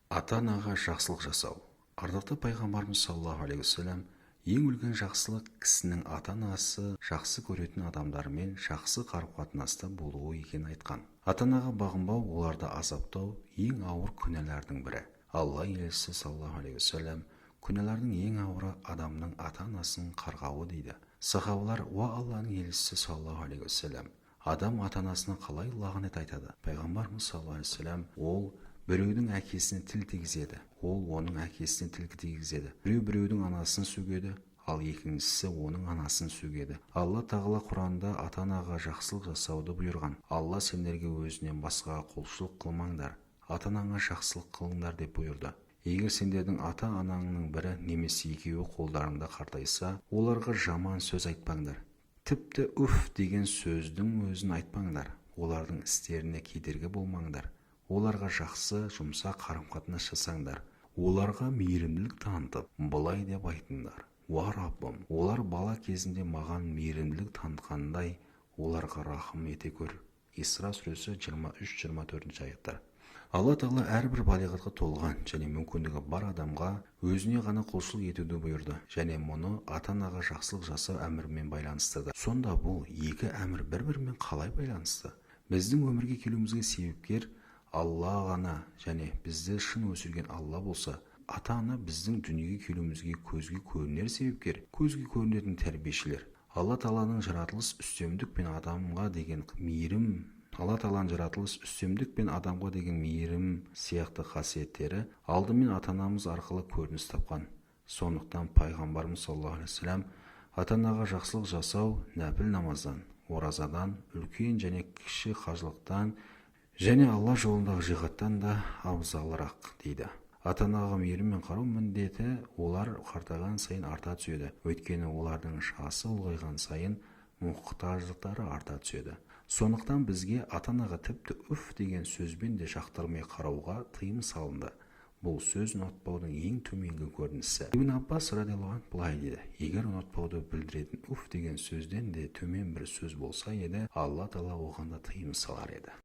Ата-анаға жақсылық жасау. Ардақты пайғамбарымыз саллаллаху алейхи вассалам ең үлкен жақсылық кісінің ата-анасы жақсы көретін адамдармен жақсы қарым-қатынаста болуы екенін айтқан. Ата-анаға бағынбау, оларды азаптау ең ауыр күнәлардың бірі. Алла елшісі саллаллаху алейхи вассалам күнәлардың ең ауыры адамның ата-анасын қарғауы дейді. Сахабалар: уа Алланың елшісі саллаллаху алейхи вассалам, адам ата-анасына қалай лағнет айтады? Пайғамбарымыз саллаллаху алейхи вассалам: ол біреудің әкесіне тіл тигізеді, ол оның әкесіне тіл тигізеді. Біреудің анасын сөгеді, ал екіншісі оның анасын сөгеді. Алла тағала Құранда ата-анаға жақсылық жасауды бұйырған. Алла сендерге өзінен басқаға құлшылық қылмаңдар, ата-анаңа жақсылық қылыңдар деп бұйырды. Егер сендердің ата-анаңның бірі немесе екеуі қолдарында қартайса, оларға жаман сөз айтпаңдар. Тіпті үф деген сөздің өзін айтпаңдар. Олардың істеріне кедергі болмаңдар. Оларға жақсы, жұмсақ қарым-қатынас жасаңдар. Оларға мейірімділік танытып, былай деп айтыңдар: уа Раббым, олар бала кезінде маған мейірімділік танытқандай, оларға рахым ете көр. Исра сүресі 23-24 аяттар. Алла тағала әрбір балиғатқа толған және мүмкіндігі бар адамға өзіне ғана құлшылық етуді бұйырды, және мұны ата-анаға жақсылық жасау әмірімен байланыстырды. Сонда бұл екі әмір бір-бірімен қалай байланысты? Біздің өмірге келуімізге себепкер Алла ғана, және бізді шын өсірген Алла болса, ата-ана біздің дүниеге келуімізге көзге көрінер себепкер, көзге көрінетін тәрбиешілер. Алла Тағаланың жаратылыс үстемдік пен адамға деген мейірім сияқты қасиеттері алдымен ата-анамыз арқылы көрініс тапқан. Сондықтан пайғамбарымыз саллаллаху алейхи вассалам ата-анаға жақсылық жасау нәпіл намаздан, оразадан, үлкен және кіші қажылықтан және Алла жолындағы жихадтан да абзалырақ дейді. Ата-анаға мейіріммен қарау міндеті олар қартайған сайын арта түседі. Өйткені олардың жасы ұлғайған сайын мұқтаждықтары арта түседі. Сондықтан бізге ата-анаға тіпті үф деген сөзбен де жақтырмай қарауға тыйым салынды. Бұл сөз ұнатпаудың ең төменгі көрінісі. Ибн Аббас радиаллаху анху былай дейді: егер ұнатпауды білдіретін үф деген сөзден де төмен бір сөз болса еді, Алла Тағала оған да тыйым салар еді.